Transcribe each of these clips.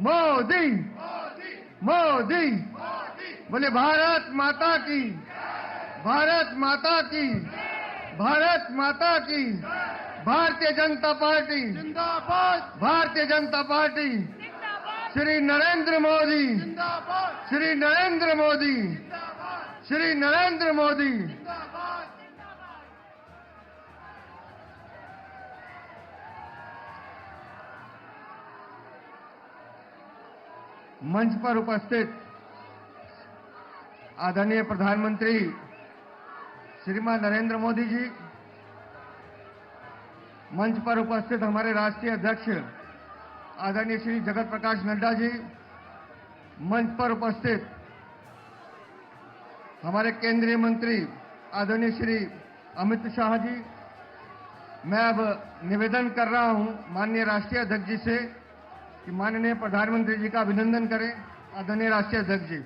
मोदी मोदी बोले भारत माता की, भारत माता की, भारत माता की। भारतीय जनता पार्टी जिंदाबाद, भारतीय जनता पार्टी श्री नरेंद्र मोदी, श्री नरेंद्र मोदी, श्री नरेंद्र मोदी। मंच पर उपस्थित आदरणीय प्रधानमंत्री श्रीमान नरेंद्र मोदी जी, मंच पर उपस्थित हमारे राष्ट्रीय अध्यक्ष आदरणीय श्री जगत प्रकाश नड्डा जी, मंच पर उपस्थित हमारे केंद्रीय मंत्री आदरणीय श्री अमित शाह जी। मैं अब निवेदन कर रहा हूं माननीय राष्ट्रीय अध्यक्ष जी से कि माननीय प्रधानमंत्री जी का अभिनंदन करें। आदरणीय राष्ट्रीय अध्यक्ष जी,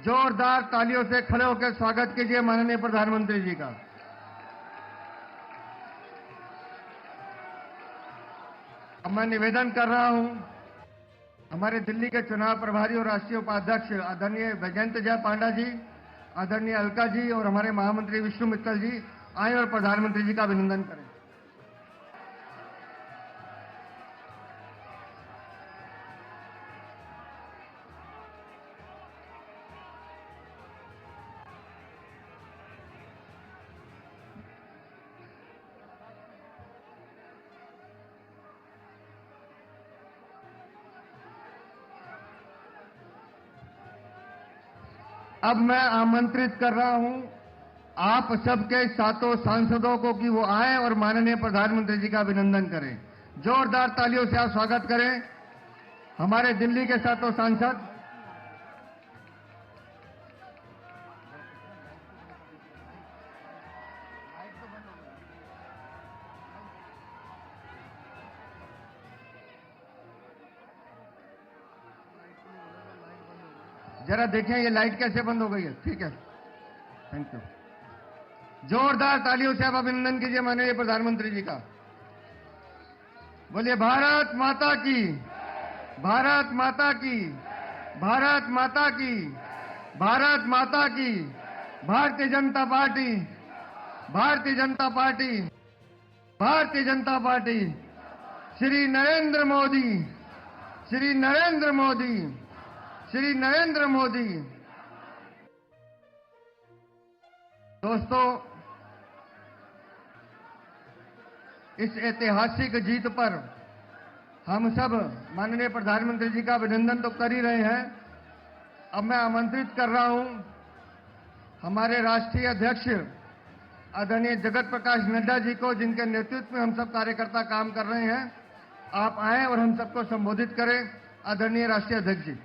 जोरदार तालियों से खड़े होकर स्वागत कीजिए माननीय प्रधानमंत्री जी का। अब मैं निवेदन कर रहा हूं हमारे दिल्ली के चुनाव प्रभारी और राष्ट्रीय उपाध्यक्ष आदरणीय वैजयंत जय पांडा जी, आदरणीय अलका जी और हमारे महामंत्री विष्णु मित्तल जी आए और प्रधानमंत्री जी का अभिनंदन करें। अब मैं आमंत्रित कर रहा हूं आप सबके सातों सांसदों को कि वो आए और माननीय प्रधानमंत्री जी का अभिनंदन करें। जोरदार तालियों से आप स्वागत करें हमारे दिल्ली के सातों सांसद। जरा देखें ये लाइट कैसे बंद हो गई है। ठीक है, थैंक यू। जोरदार तालियों से आप अभिनंदन कीजिए माननीय प्रधानमंत्री जी का। बोलिए भारत माता की, भारत माता की, भारत माता की, भारत माता की। Bharatiya Janata party, Bharatiya Janata party, Bharatiya Janata party Shri Narendra Modi, Shri Narendra Modi, Shri Narendra Modi. दोस्तों, इस ऐतिहासिक जीत पर हम सब माननीय प्रधानमंत्री जी का अभिनंदन तो कर ही रहे हैं। अब मैं आमंत्रित कर रहा हूं हमारे राष्ट्रीय अध्यक्ष आदरणीय जगत प्रकाश नड्डा जी को, जिनके नेतृत्व में हम सब कार्यकर्ता काम कर रहे हैं। आप आएं और हम सबको संबोधित करें। आदरणीय राष्ट्रीय अध्यक्ष जी।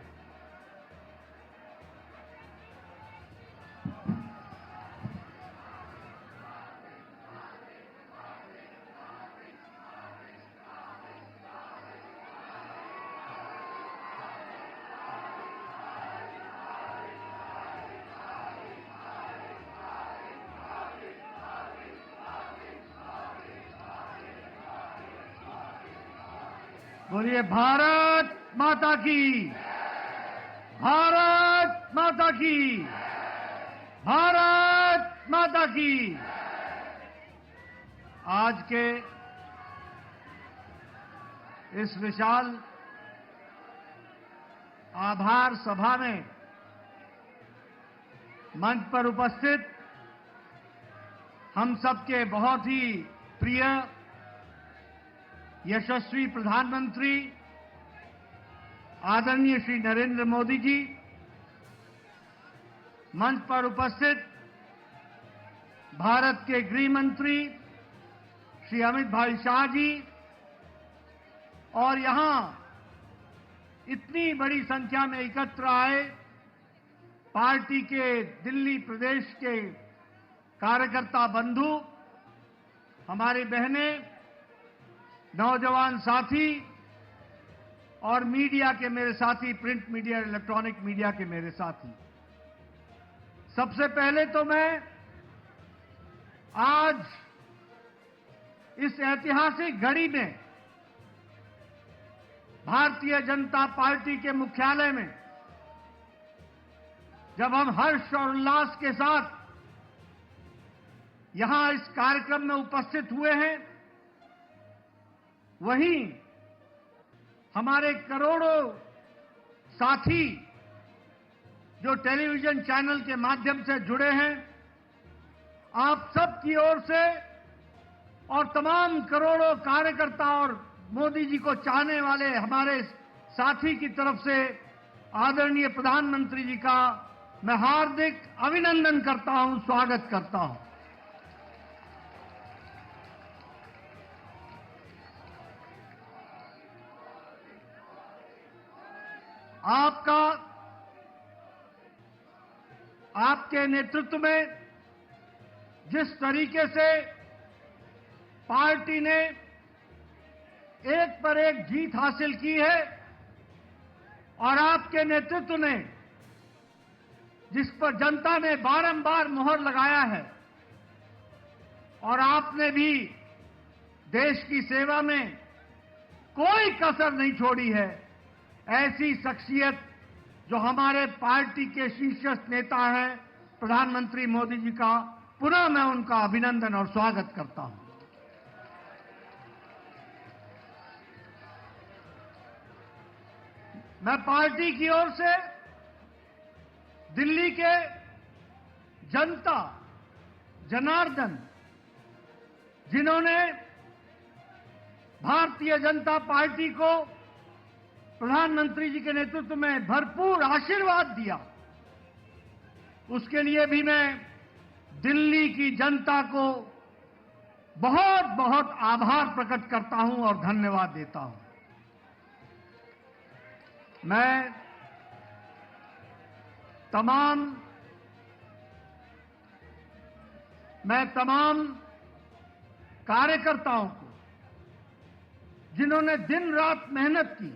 बोलिए भारत माता की, भारत माता की, भारत माता की। आज के इस विशाल आभार सभा में मंच पर उपस्थित हम सबके बहुत ही प्रिय यशस्वी प्रधानमंत्री आदरणीय श्री नरेंद्र मोदी जी, मंच पर उपस्थित भारत के गृह मंत्री श्री अमित भाई शाह जी, और यहां इतनी बड़ी संख्या में एकत्र आए पार्टी के दिल्ली प्रदेश के कार्यकर्ता बंधु, हमारी बहनें, नौजवान साथी और मीडिया के मेरे साथी, प्रिंट मीडिया, इलेक्ट्रॉनिक मीडिया के मेरे साथी। सबसे पहले तो मैं आज इस ऐतिहासिक घड़ी में भारतीय जनता पार्टी के मुख्यालय में जब हम हर्ष और उल्लास के साथ यहां इस कार्यक्रम में उपस्थित हुए हैं, वहीं हमारे करोड़ों साथी जो टेलीविजन चैनल के माध्यम से जुड़े हैं, आप सब की ओर से और तमाम करोड़ों कार्यकर्ता और मोदी जी को चाहने वाले हमारे साथी की तरफ से आदरणीय प्रधानमंत्री जी का मैं हार्दिक अभिनंदन करता हूं, स्वागत करता हूं। आपके नेतृत्व में जिस तरीके से पार्टी ने एक पर एक जीत हासिल की है और आपके नेतृत्व ने जिस पर जनता ने बारंबार मोहर लगाया है और आपने भी देश की सेवा में कोई कसर नहीं छोड़ी है, ऐसी शख्सियत जो हमारे पार्टी के शीर्षस्थ नेता हैं प्रधानमंत्री मोदी जी का, पुनः मैं उनका अभिनंदन और स्वागत करता हूं। मैं पार्टी की ओर से दिल्ली के जनता जनार्दन, जिन्होंने भारतीय जनता पार्टी को प्रधानमंत्री जी के नेतृत्व में भरपूर आशीर्वाद दिया, उसके लिए भी मैं दिल्ली की जनता को बहुत बहुत आभार प्रकट करता हूं और धन्यवाद देता हूं। मैं तमाम कार्यकर्ताओं को, जिन्होंने दिन रात मेहनत की,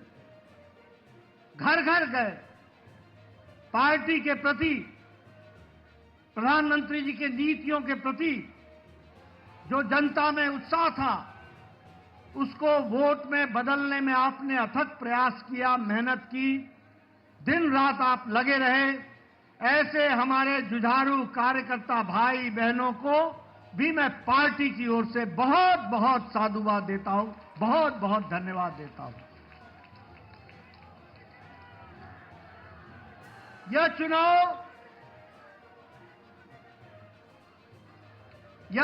घर घर गए, पार्टी के प्रति, प्रधानमंत्री जी की नीतियों के प्रति जो जनता में उत्साह था, उसको वोट में बदलने में आपने अथक प्रयास किया, मेहनत की, दिन रात आप लगे रहे। ऐसे हमारे जुझारू कार्यकर्ता भाई बहनों को भी मैं पार्टी की ओर से बहुत बहुत साधुवाद देता हूं, बहुत बहुत धन्यवाद देता हूं। यह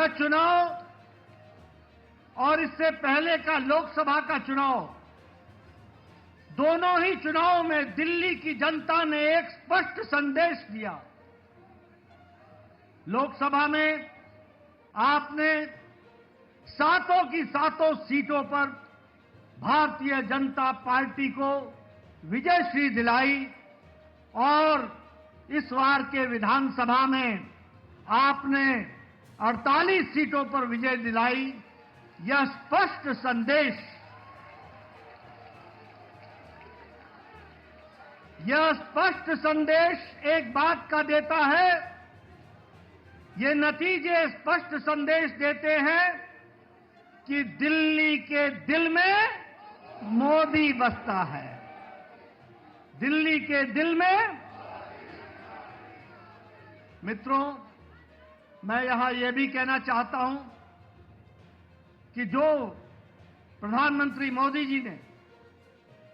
चुनाव और इससे पहले का लोकसभा का चुनाव, दोनों ही चुनाव में दिल्ली की जनता ने एक स्पष्ट संदेश दिया। लोकसभा में आपने सातों की सातों सीटों पर भारतीय जनता पार्टी को विजयश्री दिलाई और इस बार के विधानसभा में आपने 48 सीटों पर विजय दिलाई। यह स्पष्ट संदेश एक बात का देता है, ये नतीजे स्पष्ट संदेश देते हैं कि दिल्ली के दिल में मोदी बसता है। दिल्ली के दिल में, मित्रों, मैं यहां यह भी कहना चाहता हूं कि जो प्रधानमंत्री मोदी जी ने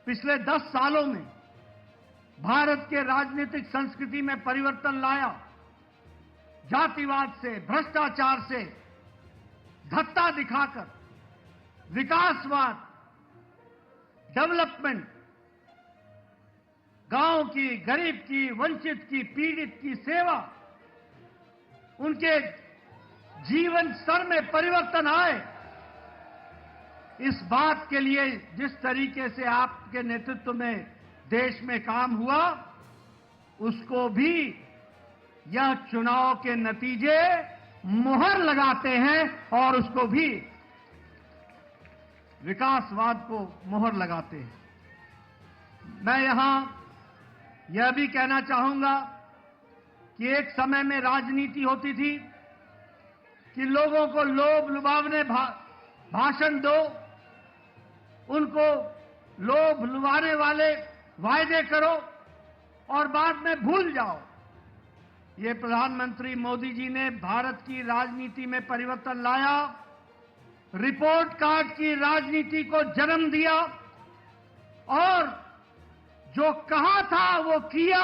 पिछले 10 सालों में भारत के राजनीतिक संस्कृति में परिवर्तन लाया, जातिवाद से, भ्रष्टाचार से धत्ता दिखाकर विकासवाद, डेवलपमेंट, गांव की, गरीब की, वंचित की, पीड़ित की सेवा, उनके जीवन स्तर में परिवर्तन आए, इस बात के लिए जिस तरीके से आपके नेतृत्व में देश में काम हुआ, उसको भी यह चुनाव के नतीजे मुहर लगाते हैं और उसको भी, विकासवाद को मुहर लगाते हैं। मैं यहां यह भी कहना चाहूंगा कि एक समय में राजनीति होती थी कि लोगों को लोभ लुभावने भाषण दो, उनको लोभ लुभाने वाले वायदे करो और बाद में भूल जाओ। ये प्रधानमंत्री मोदी जी ने भारत की राजनीति में परिवर्तन लाया, रिपोर्ट कार्ड की राजनीति को जन्म दिया और जो कहा था वो किया,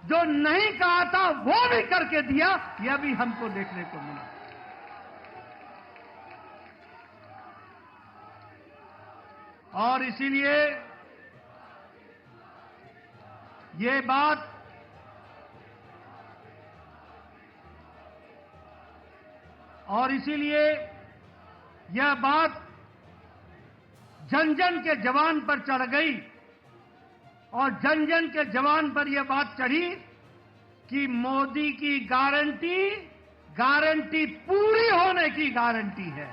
जो नहीं कहा था वो भी करके दिया। यह भी हमको देखने को मिला। और इसीलिए ये बात यह बात जन जन के जवान पर चढ़ गई और जन जन के जवान पर यह बात चढ़ी कि मोदी की गारंटी पूरी होने की गारंटी है।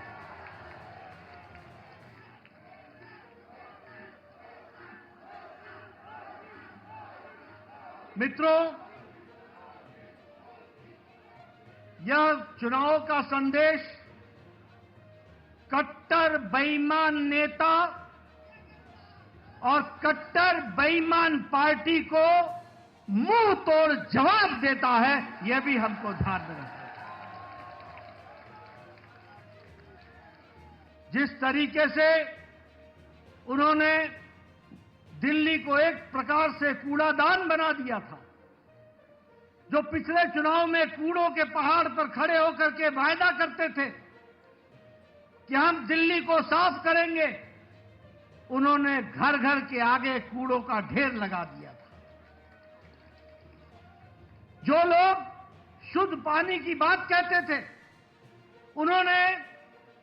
मित्रों, यह चुनाव का संदेश कट्टर बेईमान नेता और कट्टर बेईमान पार्टी को मुंह तोड़ जवाब देता है। यह भी हमको ध्यान में रखना है। जिस तरीके से उन्होंने दिल्ली को एक प्रकार से कूड़ादान बना दिया था, जो पिछले चुनाव में कूड़ों के पहाड़ पर खड़े होकर के वायदा करते थे कि हम दिल्ली को साफ करेंगे, उन्होंने घर घर के आगे कूड़ों का ढेर लगा दिया था। जो लोग शुद्ध पानी की बात कहते थे, उन्होंने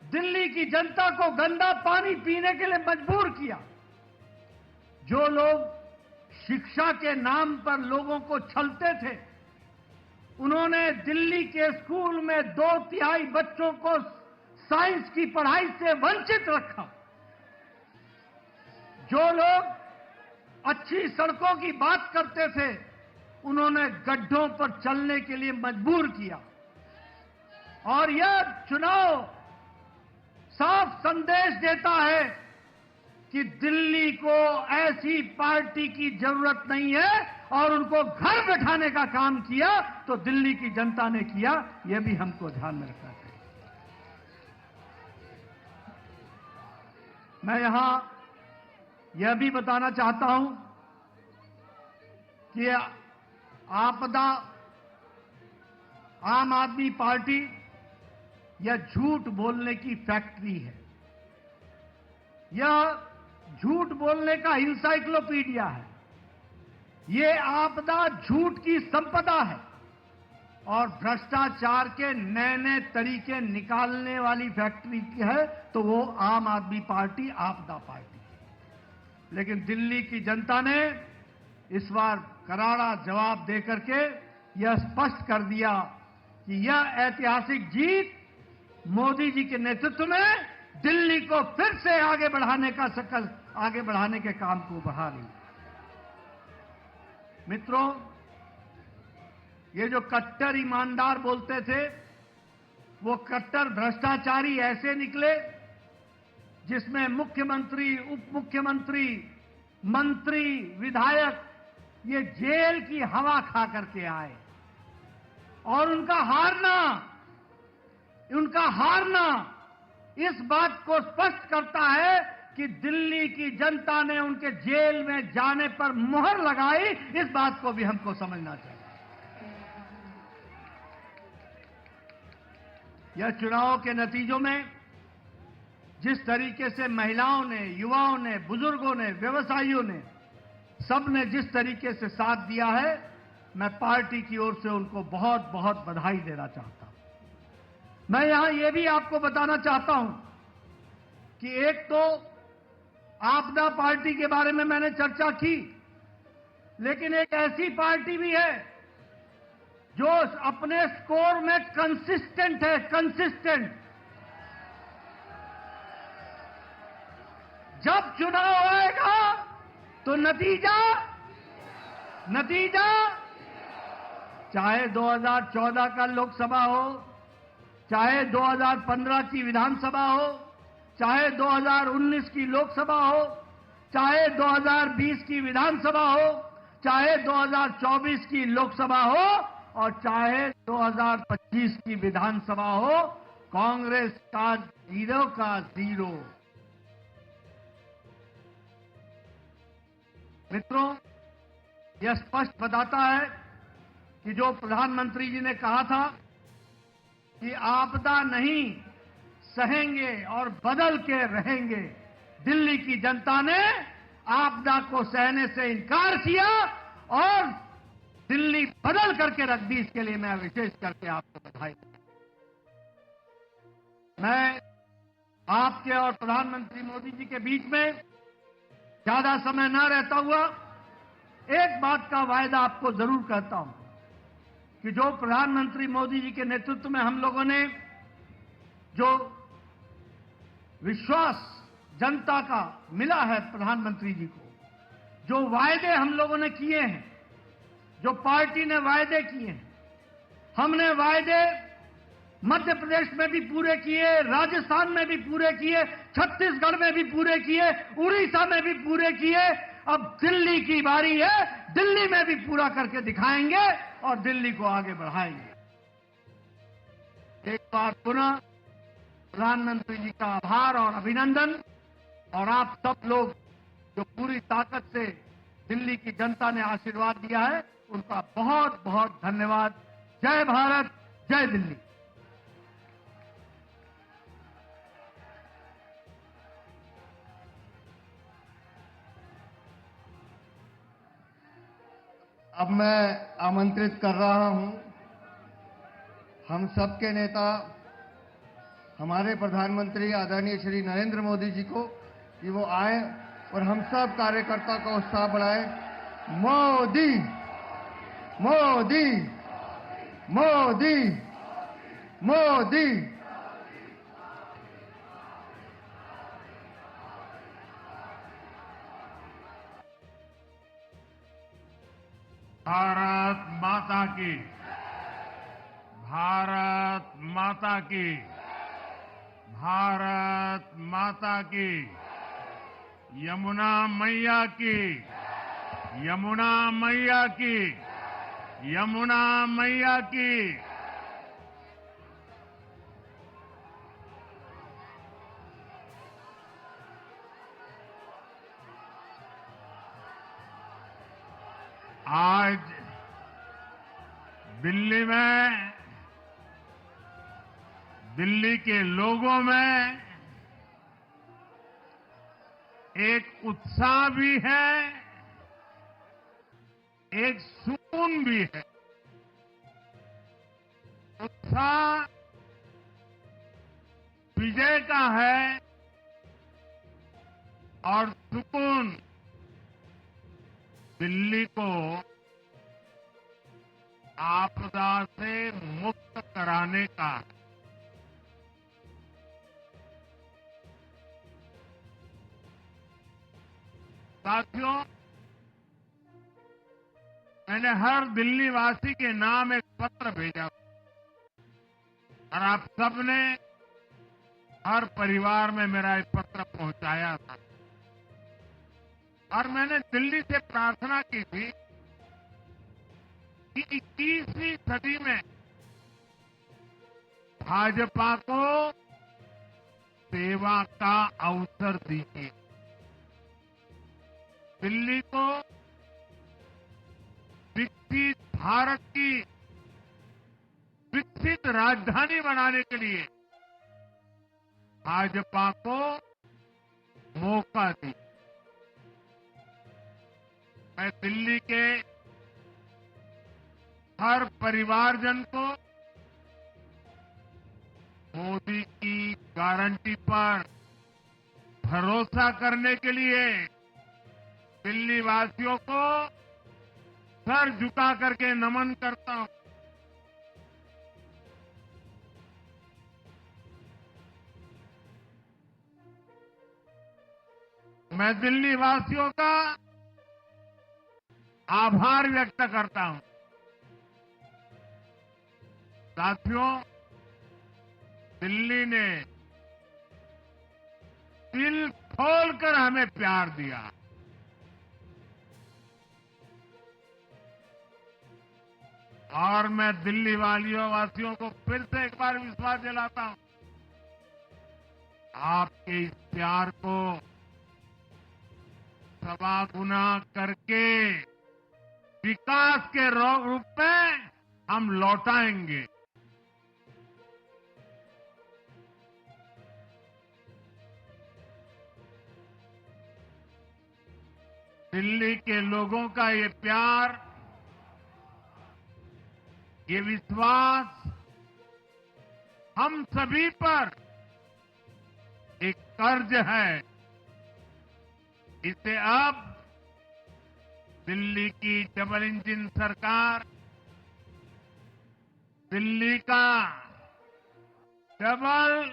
दिल्ली की जनता को गंदा पानी पीने के लिए मजबूर किया। जो लोग शिक्षा के नाम पर लोगों को छलते थे, उन्होंने दिल्ली के स्कूल में 2/3 बच्चों को साइंस की पढ़ाई से वंचित रखा। जो लोग अच्छी सड़कों की बात करते थे, उन्होंने गड्ढों पर चलने के लिए मजबूर किया। और यह चुनाव साफ संदेश देता है कि दिल्ली को ऐसी पार्टी की जरूरत नहीं है और उनको घर बैठाने का काम किया तो दिल्ली की जनता ने किया। यह भी हमको ध्यान में रखना चाहिए। मैं यहां यह भी बताना चाहता हूं कि आपदा आम आदमी पार्टी यह झूठ बोलने की फैक्ट्री है। यह झूठ बोलने का इंसाइक्लोपीडिया है। यह आपदा झूठ की संपदा है और भ्रष्टाचार के नए नए तरीके निकालने वाली फैक्ट्री है तो वो आम आदमी पार्टी आपदा पार्टी है। लेकिन दिल्ली की जनता ने इस बार करारा जवाब देकर के यह स्पष्ट कर दिया कि यह ऐतिहासिक जीत मोदी जी के नेतृत्व में दिल्ली को फिर से आगे बढ़ाने के काम को बढ़ा रही। मित्रों, ये जो कट्टर ईमानदार बोलते थे, वो कट्टर भ्रष्टाचारी ऐसे निकले जिसमें मुख्यमंत्री, उप मुख्यमंत्री, मंत्री, विधायक ये जेल की हवा खा करके आए। और उनका हारना इस बात को स्पष्ट करता है कि दिल्ली की जनता ने उनके जेल में जाने पर मुहर लगाई। इस बात को भी हमको समझना चाहिए। यह चुनाव के नतीजों में जिस तरीके से महिलाओं ने, युवाओं ने, बुजुर्गों ने, व्यवसायियों ने, सबने जिस तरीके से साथ दिया है, मैं पार्टी की ओर से उनको बहुत बहुत बधाई देना चाहता हूं। मैं यहां यह भी आपको बताना चाहता हूं कि एक तो आपदा पार्टी के बारे में मैंने चर्चा की, लेकिन एक ऐसी पार्टी भी है जो अपने स्कोर में कंसिस्टेंट है। कंसिस्टेंट। जब चुनाव आएगा तो नतीजा चाहे 2014 का लोकसभा हो, चाहे 2015 की विधानसभा हो, चाहे 2019 की लोकसभा हो, चाहे 2020 की विधानसभा हो, चाहे 2024 की लोकसभा हो और चाहे 2025 की विधानसभा हो, कांग्रेस का जीरो का जीरो। मित्रों, यह स्पष्ट बताता है कि जो प्रधानमंत्री जी ने कहा था कि आपदा नहीं सहेंगे और बदल के रहेंगे, दिल्ली की जनता ने आपदा को सहने से इनकार किया और दिल्ली बदल करके रख दी। इसके लिए मैं विशेष करके आपको बधाई देता हूं। मैं आपके और प्रधानमंत्री मोदी जी के बीच में ज्यादा समय न रहता हुआ एक बात का वायदा आपको जरूर करता हूं कि जो प्रधानमंत्री मोदी जी के नेतृत्व में हम लोगों ने जो विश्वास जनता का मिला है प्रधानमंत्री जी को, जो वायदे हम लोगों ने किए हैं, जो पार्टी ने वायदे किए हैं, हमने वायदे मध्य प्रदेश में भी पूरे किए, राजस्थान में भी पूरे किए, छत्तीसगढ़ में भी पूरे किए, उड़ीसा में भी पूरे किए। अब दिल्ली की बारी है, दिल्ली में भी पूरा करके दिखाएंगे और दिल्ली को आगे बढ़ाएंगे। एक बार पुनः प्रधानमंत्री जी का आभार और अभिनंदन, और आप सब लोग जो पूरी ताकत से दिल्ली की जनता ने आशीर्वाद दिया है, उनका बहुत बहुत धन्यवाद। जय भारत, जय दिल्ली। अब मैं आमंत्रित कर रहा हूं हम सबके नेता, हमारे प्रधानमंत्री आदरणीय श्री नरेंद्र मोदी जी को कि वो आए और हम सब कार्यकर्ता का उत्साह बढ़ाएं। मोदी मोदी मोदी मोदी। भारत माता की, भारत माता की, भारत माता की, यमुना मैया की, यमुना मैया की, यमुना मैया की। आज दिल्ली में, दिल्ली के लोगों में एक उत्साह भी है, एक सुकून भी है। उत्साह विजय का है और सुकून दिल्ली को आपदा से मुक्त कराने का है। साथियों, मैंने हर दिल्ली वासी के नाम एक पत्र भेजा और आप सबने हर परिवार में मेरा एक पत्र पहुंचाया था और मैंने दिल्ली से प्रार्थना की थी कि 21वीं सदी में भाजपा को सेवा का अवसर दीजिए, दिल्ली को विकसित भारत की विकसित राजधानी बनाने के लिए भाजपा को मौका दी। मैं दिल्ली के हर परिवारजन को मोदी की गारंटी पर भरोसा करने के लिए दिल्ली वासियों को सर झुका करके नमन करता हूं। मैं दिल्ली वासियों का आभार व्यक्त करता हूं। साथियों, दिल्ली ने सिर्फ खोलकर हमें प्यार दिया। और मैं दिल्ली वासियों को फिर से एक बार विश्वास दिलाता हूं, आपके इस प्यार को सवा गुना करके विकास के रूप में हम लौटाएंगे। दिल्ली के लोगों का ये प्यार, ये विश्वास हम सभी पर एक कर्ज है। इसे अब दिल्ली की डबल इंजन सरकार, दिल्ली का डबल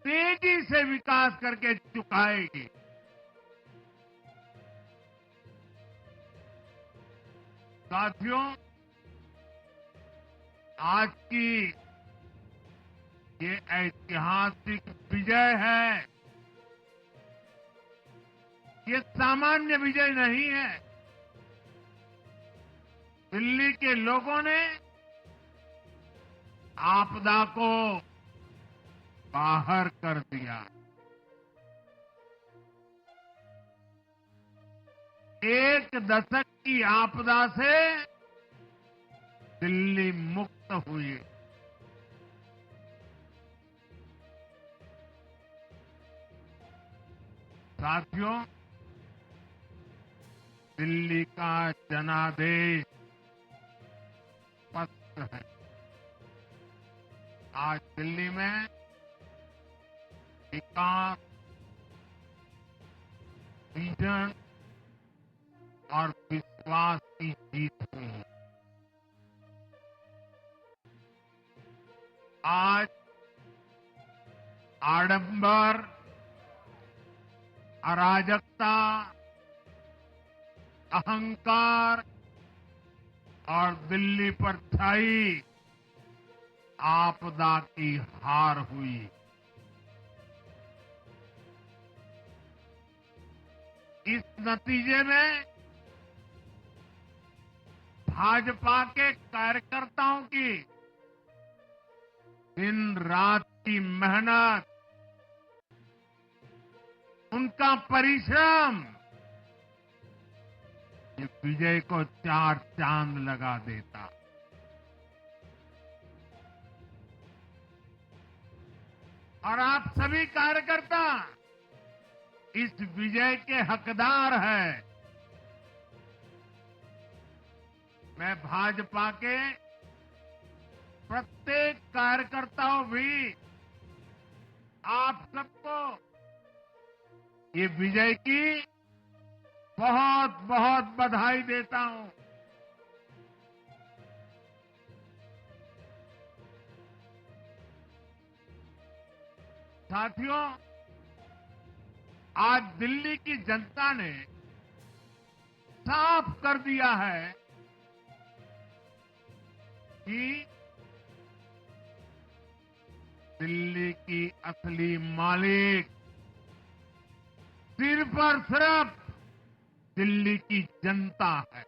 तेजी से विकास करके चुकाएगी। साथियों, आज की ये ऐतिहासिक विजय है। ये सामान्य विजय नहीं है। दिल्ली के लोगों ने आपदा को बाहर कर दिया। एक दशक की आपदा से दिल्ली मुक्त हुई। साथियों, दिल्ली का जनादेश स्पष्ट है। आज दिल्ली में विकास, विजन और विश्वास की जीत हुई है। आज आडंबर, अराजकता, अहंकार और दिल्ली पर छाई आपदा की हार हुई। इस नतीजे में भाजपा के कार्यकर्ताओं की दिन रात की मेहनत, उनका परिश्रम ये विजय को चार चांद लगा देता। और आप सभी कार्यकर्ता इस विजय के हकदार हैं। मैं भाजपा के प्रत्येक कार्यकर्ताओं भी आप सबको ये विजय की बहुत बहुत बधाई देता हूं। साथियों, आज दिल्ली की जनता ने साफ कर दिया है कि दिल्ली की असली मालिक सिर्फ और सिर्फ दिल्ली की जनता है।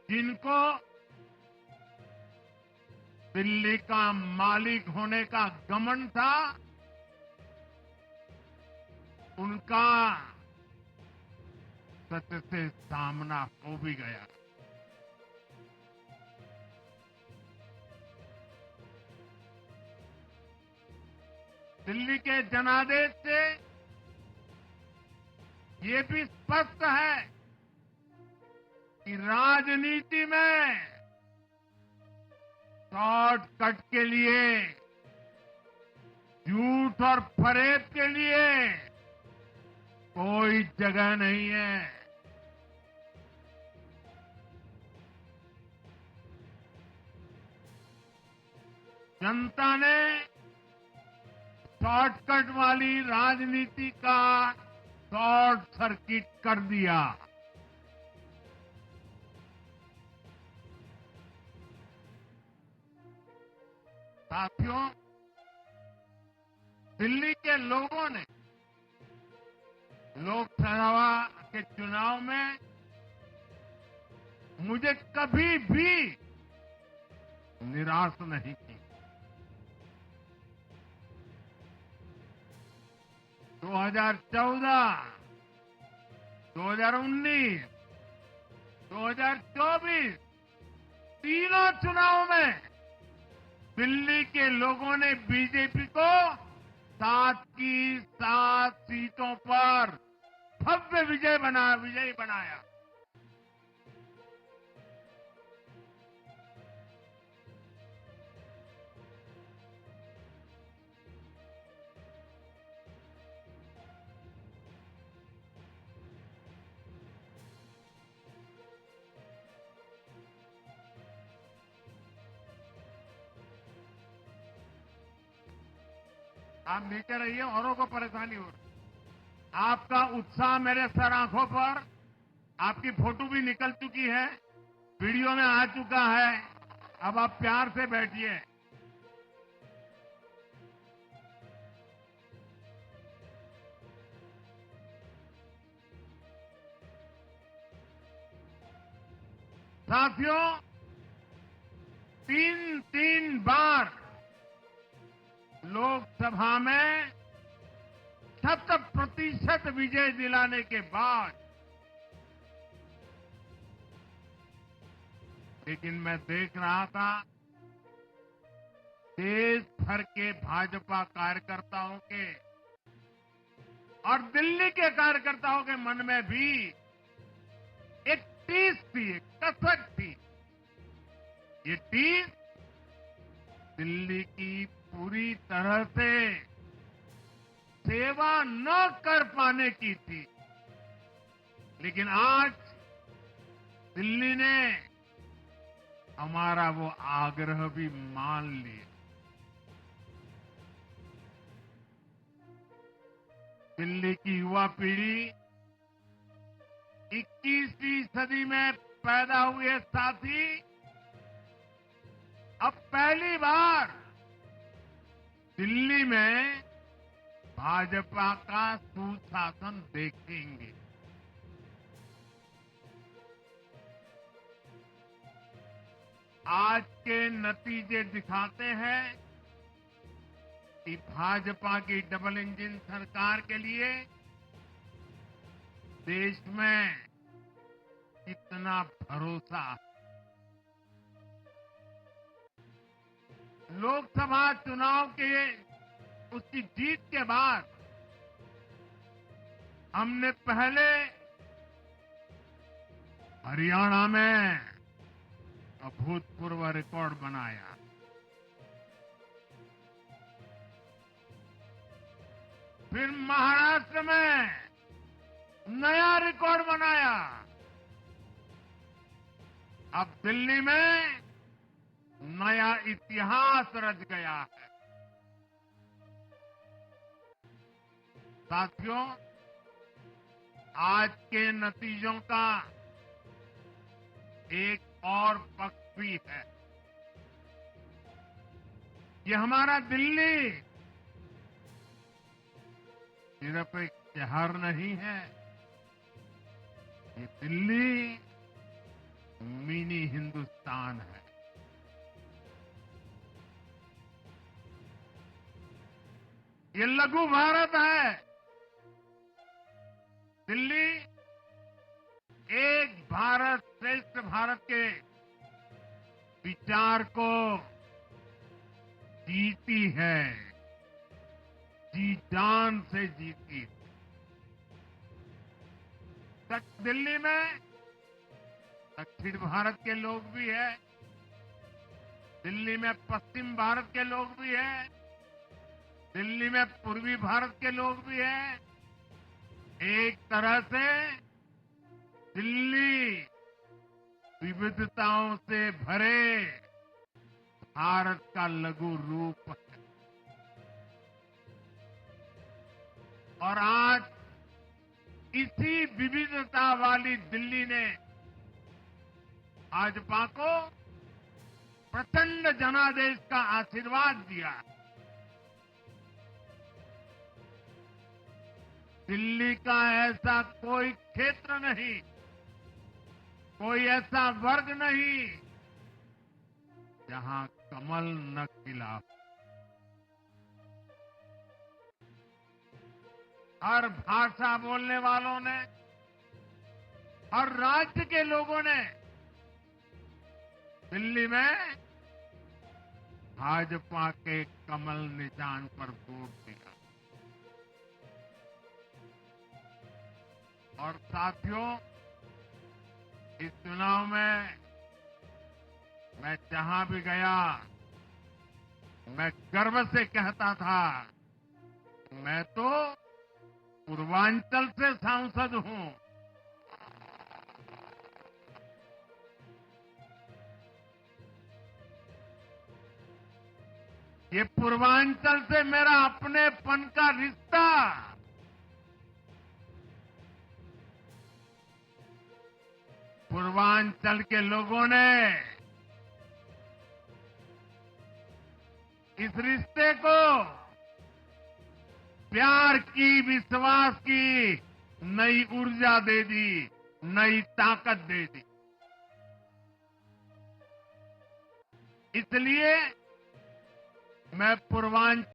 जिनको दिल्ली का मालिक होने का घमंड था, उनका सत्य से सामना हो भी गया। दिल्ली के जनादेश से ये भी स्पष्ट है कि राजनीति में शॉर्टकट के लिए, झूठ और फरेब के लिए कोई जगह नहीं है। जनता ने शॉर्टकट वाली राजनीति का शॉर्ट सर्किट कर दिया। साथियों, दिल्ली के लोगों ने लोकसभा के चुनाव में मुझे कभी भी निराश नहीं की। 2014, 2019, 2024 तीनों चुनाव में दिल्ली के लोगों ने बीजेपी को 7 की 7 सीटों पर भव्य विजयी बनाया। आप नीचे रहिए, औरों को परेशानी हो रही। आपका उत्साह मेरे सर आंखों पर, आपकी फोटो भी निकल चुकी है, वीडियो में आ चुका है। अब आप प्यार से बैठिए। साथियों, 3 बार लोकसभा में 70% विजय दिलाने के बाद, लेकिन मैं देख रहा था देश भर के भाजपा कार्यकर्ताओं के और दिल्ली के कार्यकर्ताओं के मन में भी एक टीस थी, एक कसक थी। ये टीस दिल्ली की पूरी तरह से सेवा न कर पाने की थी। लेकिन आज दिल्ली ने हमारा वो आग्रह भी मान लिया। दिल्ली की युवा पीढ़ी 21वीं सदी में पैदा हुए साथी अब पहली बार दिल्ली में भाजपा का सुशासन देखेंगे। आज के नतीजे दिखाते हैं कि भाजपा की डबल इंजन सरकार के लिए देश में कितना भरोसा है। लोकसभा चुनाव के उसकी जीत के बाद हमने पहले हरियाणा में अभूतपूर्व रिकॉर्ड बनाया। फिर महाराष्ट्र में नया रिकॉर्ड बनाया। अब दिल्ली में नया इतिहास रच गया है। साथियों, आज के नतीजों का एक और पक्ष भी है। ये हमारा दिल्ली सिर्फ एक शहर नहीं है, ये दिल्ली मिनी हिंदुस्तान है। ये लघु भारत है। दिल्ली एक भारत श्रेष्ठ भारत के विचार को जीती है, जी जान से जीती है। दिल्ली में दक्षिण भारत के लोग भी हैं, दिल्ली में पश्चिम भारत के लोग भी हैं, दिल्ली में पूर्वी भारत के लोग भी हैं। एक तरह से दिल्ली विविधताओं से भरे भारत का लघु रूप है। और आज इसी विविधता वाली दिल्ली ने भाजपा को प्रचंड जनादेश का आशीर्वाद दिया। दिल्ली का ऐसा कोई क्षेत्र नहीं, कोई ऐसा वर्ग नहीं जहां कमल न खिला हो। हर भाषा बोलने वालों ने, हर राज्य के लोगों ने दिल्ली में भाजपा के कमल निशान पर वोट दिया। और साथियों, इस चुनाव में मैं जहां भी गया, मैं गर्व से कहता था, मैं तो पूर्वांचल से सांसद हूं। ये पूर्वांचल से मेरा अपनेपन का रिश्ता, पूर्वांचल के लोगों ने इस रिश्ते को प्यार की, विश्वास की नई ऊर्जा दे दी, नई ताकत दे दी। इसलिए मैं पूर्वांचल